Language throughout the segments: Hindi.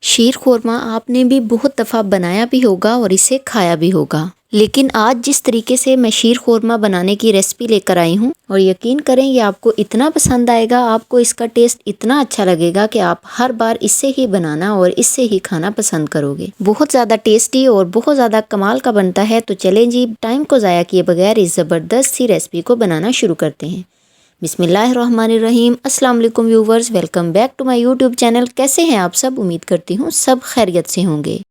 शीर खोरमा आपने भी बहुत दफ़ा बनाया भी होगा और इसे खाया भी होगा, लेकिन आज जिस तरीके से मैं शीर खोरमा बनाने की रेसिपी लेकर आई हूँ और यकीन करें ये आपको इतना पसंद आएगा, आपको इसका टेस्ट इतना अच्छा लगेगा कि आप हर बार इससे ही बनाना और इससे ही खाना पसंद करोगे। बहुत ज़्यादा टेस्टी और बहुत ज़्यादा कमाल का बनता है। तो चलें जी, टाइम को ज़ाया किए बगैर इस ज़बरदस्त सी रेसिपी को बनाना शुरू करते हैं। बिस्मिल्लाहिर्रहमानिर्रहीम। अस्सलाम वालेकुम viewers, welcome back to my YouTube channel. कैसे हैं आप सब? उम्मीद करती हूँ सब खैरियत से होंगे।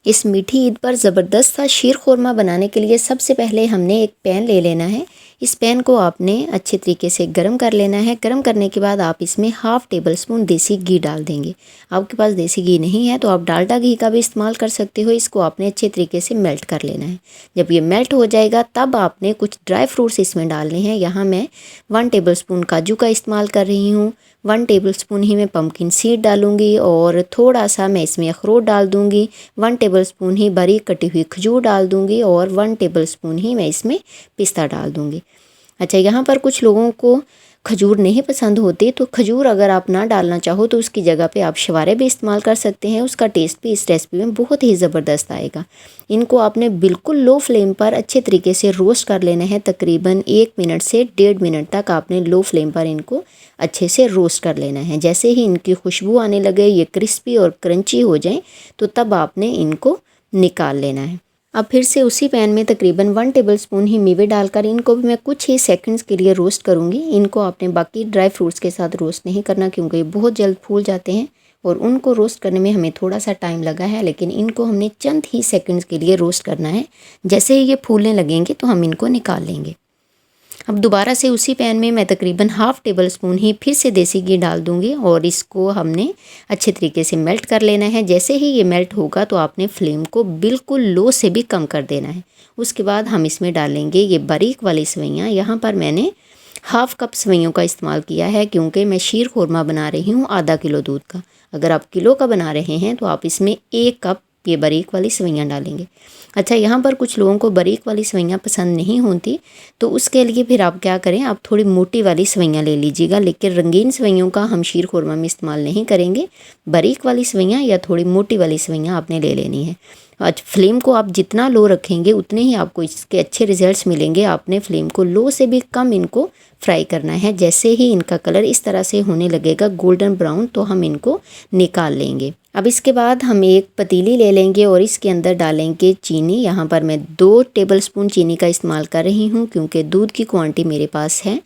इस मीठी ईद पर ज़बरदस्त सा शीर खोरमा बनाने के लिए सबसे पहले हमने एक पैन ले लेना है। इस पैन को आपने अच्छे तरीके से गर्म कर लेना है। गर्म करने के बाद आप इसमें हाफ़ टेबल स्पून देसी घी डाल देंगे। आपके पास देसी घी नहीं है तो आप डालडा घी का भी इस्तेमाल कर सकते हो। इसको आपने अच्छे तरीके से मेल्ट कर लेना है। जब ये मेल्ट हो जाएगा तब आपने कुछ ड्राई फ्रूट्स इसमें डालने हैं। यहाँ मैं 1 टेबल स्पून काजू का इस्तेमाल कर रही हूँ, 1 टेबल स्पून ही मैं पम्पकिन सीड डालूंगी और थोड़ा सा मैं इसमें अखरोट डाल दूंगी। 1 टेबल स्पून ही बारीक कटी हुई खजूर डाल दूंगी और 1 टेबल स्पून ही मैं इसमें पिस्ता डाल दूंगी। अच्छा, यहाँ पर कुछ लोगों को खजूर नहीं पसंद होती, तो खजूर अगर आप ना डालना चाहो तो उसकी जगह पे आप शवारे भी इस्तेमाल कर सकते हैं। उसका टेस्ट भी इस रेसिपी में बहुत ही ज़बरदस्त आएगा। इनको आपने बिल्कुल लो फ्लेम पर अच्छे तरीके से रोस्ट कर लेना है। तकरीबन 1 मिनट से 1.5 मिनट तक आपने लो फ्लेम पर इनको अच्छे से रोस्ट कर लेना है। जैसे ही इनकी खुशबू आने लगे, ये क्रिस्पी और क्रंची हो जाए, तो तब आपने इनको निकाल लेना है। अब फिर से उसी पैन में तकरीबन 1 टेबल स्पून ही मेवे डालकर इनको भी मैं कुछ ही सेकंड्स के लिए रोस्ट करूंगी। इनको आपने बाकी ड्राई फ्रूट्स के साथ रोस्ट नहीं करना, क्योंकि ये बहुत जल्द फूल जाते हैं और उनको रोस्ट करने में हमें थोड़ा सा टाइम लगा है, लेकिन इनको हमने चंद ही सेकंड्स के लिए रोस्ट करना है। जैसे ही ये फूलने लगेंगे तो हम इनको निकाल लेंगे। अब दोबारा से उसी पैन में मैं तकरीबन हाफ़ टेबल स्पून ही फिर से देसी घी डाल दूंगी और इसको हमने अच्छे तरीके से मेल्ट कर लेना है। जैसे ही ये मेल्ट होगा तो आपने फ्लेम को बिल्कुल लो से भी कम कर देना है। उसके बाद हम इसमें डालेंगे ये बारीक वाली सेवइयाँ। यहाँ पर मैंने हाफ़ कप सेवइयों का इस्तेमाल किया है, क्योंकि मैं शीर खोरमा बना रही हूँ आधा किलो दूध का। अगर आप किलो का बना रहे हैं तो आप इसमें 1 कप ये बारीक वाली सेवइयाँ डालेंगे। अच्छा, यहाँ पर कुछ लोगों को बारीक वाली सेवइयाँ पसंद नहीं होती, तो उसके लिए फिर आप क्या करें, आप थोड़ी मोटी वाली सेवइयाँ ले लीजिएगा। लेकिन रंगीन सेवइयों का हम शीर खोरमा में इस्तेमाल नहीं करेंगे। बारीक वाली सेवइयाँ या थोड़ी मोटी वाली सेवइयाँ आपने ले लेनी है। आज फ्लेम को आप जितना लो रखेंगे उतने ही आपको इसके अच्छे रिजल्ट्स मिलेंगे। आपने फ्लेम को लो से भी कम इनको फ्राई करना है। जैसे ही इनका कलर इस तरह से होने लगेगा गोल्डन ब्राउन, तो हम इनको निकाल लेंगे। अब इसके बाद हम एक पतीली ले लेंगे और इसके अंदर डालेंगे चीनी। यहाँ पर मैं 2 टेबल स्पून चीनी का इस्तेमाल कर रही हूँ, क्योंकि दूध की क्वांटिटी मेरे पास है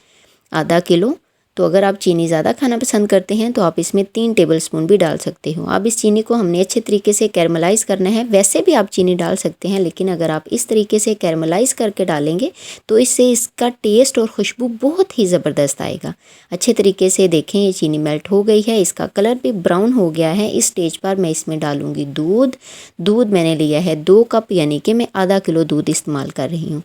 आधा किलो। तो अगर आप चीनी ज़्यादा खाना पसंद करते हैं तो आप इसमें 3 टेबल स्पून भी डाल सकते हो। अब इस चीनी को हमने अच्छे तरीके से कैरमलाइज़ करना है। वैसे भी आप चीनी डाल सकते हैं, लेकिन अगर आप इस तरीके से कैरमलाइज़ करके डालेंगे तो इससे इसका टेस्ट और खुशबू बहुत ही ज़बरदस्त आएगा। अच्छे तरीके से देखें, ये चीनी मेल्ट हो गई है, इसका कलर भी ब्राउन हो गया है। इस स्टेज पर मैं इसमें डालूँगी दूध मैंने लिया है 2 कप, यानी कि मैं आधा किलो दूध इस्तेमाल कर रही हूँ।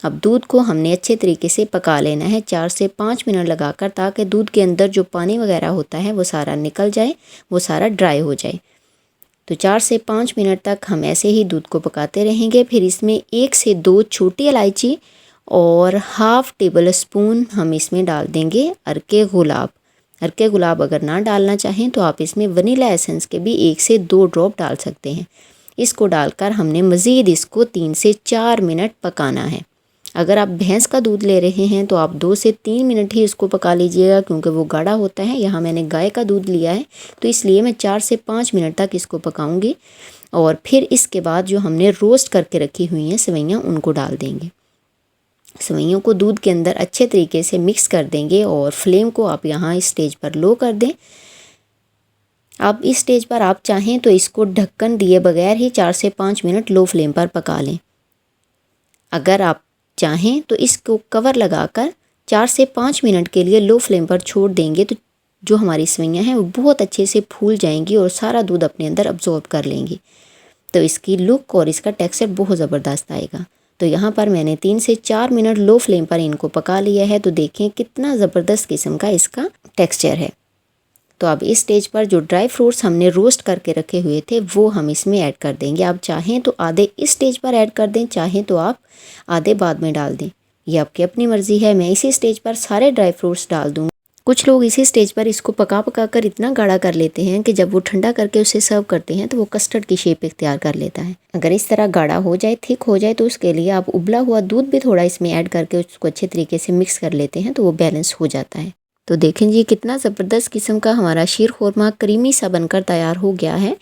अब दूध को हमने अच्छे तरीके से पका लेना है 4 से 5 मिनट लगाकर, ताकि दूध के अंदर जो पानी वगैरह होता है वो सारा निकल जाए, वो सारा ड्राई हो जाए। तो 4 से 5 मिनट तक हम ऐसे ही दूध को पकाते रहेंगे। फिर इसमें 1 से 2 छोटी इलायची और हाफ़ टेबल स्पून हम इसमें डाल देंगे अरके गुलाब। अरके गुलाब अगर ना डालना चाहें तो आप इसमें वनीला एसेंस के भी 1 से 2 ड्रॉप डाल सकते हैं। इसको डालकर हमने मज़ीद इसको 3 से 4 मिनट पकाना है। अगर आप भैंस का दूध ले रहे हैं तो आप 2 से 3 मिनट ही इसको पका लीजिएगा, क्योंकि वो गाढ़ा होता है। यहाँ मैंने गाय का दूध लिया है, तो इसलिए मैं 4 से 5 मिनट तक इसको पकाऊंगी। और फिर इसके बाद जो हमने रोस्ट करके रखी हुई हैं सेवइयाँ, उनको डाल देंगे। सेवइयों को दूध के अंदर अच्छे तरीके से मिक्स कर देंगे और फ्लेम को आप यहाँ इस स्टेज पर लो कर दें। अब इस स्टेज पर आप चाहें तो इसको ढक्कन दिए बगैर ही 4 से 5 मिनट लो फ्लेम पर पका लें। अगर आप चाहें तो इसको कवर लगाकर 4 से 5 मिनट के लिए लो फ्लेम पर छोड़ देंगे, तो जो हमारी सेवइयाँ हैं वो बहुत अच्छे से फूल जाएंगी और सारा दूध अपने अंदर अब्जॉर्ब कर लेंगी। तो इसकी लुक और इसका टेक्सचर बहुत ज़बरदस्त आएगा। तो यहाँ पर मैंने 3 से 4 मिनट लो फ्लेम पर इनको पका लिया है। तो देखें कितना ज़बरदस्त किस्म का इसका टेक्सचर है। तो अब इस स्टेज पर जो ड्राई फ्रूट्स हमने रोस्ट करके रखे हुए थे वो हम इसमें ऐड कर देंगे। आप चाहें तो आधे इस स्टेज पर ऐड कर दें, चाहें तो आप आधे बाद में डाल दें, ये आपकी अपनी मर्ज़ी है। मैं इसी स्टेज पर सारे ड्राई फ्रूट्स डाल दूँगी। कुछ लोग इसी स्टेज पर इसको पका पका कर इतना गाढ़ा कर लेते हैं कि जब वो ठंडा करके उसे सर्व करते हैं तो वो कस्टर्ड की शेप इख्तियार कर लेता है। अगर इस तरह गाढ़ा हो जाए, थिक हो जाए, तो उसके लिए आप उबला हुआ दूध भी थोड़ा इसमें ऐड करके उसको अच्छे तरीके से मिक्स कर लेते हैं तो वो बैलेंस हो जाता है। तो देखें जी कितना ज़बरदस्त किस्म का हमारा शीर खुरमा क्रीमी सा बनकर तैयार हो गया है।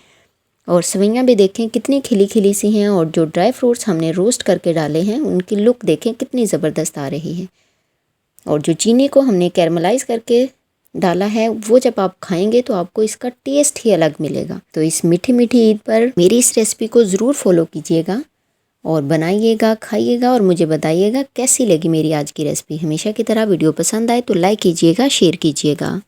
और सवैयाँ भी देखें कितनी खिली खिली सी हैं और जो ड्राई फ्रूट्स हमने रोस्ट करके डाले हैं उनकी लुक देखें कितनी ज़बरदस्त आ रही है। और जो चीनी को हमने कैरमलाइज़ करके डाला है वो जब आप खाएंगे तो आपको इसका टेस्ट ही अलग मिलेगा। तो इस मीठी मीठी ईद पर मेरी इस रेसिपी को ज़रूर फॉलो कीजिएगा और बनाइएगा, खाइएगा और मुझे बताइएगा कैसी लगी मेरी आज की रेसिपी। हमेशा की तरह वीडियो पसंद आए तो लाइक कीजिएगा, शेयर कीजिएगा।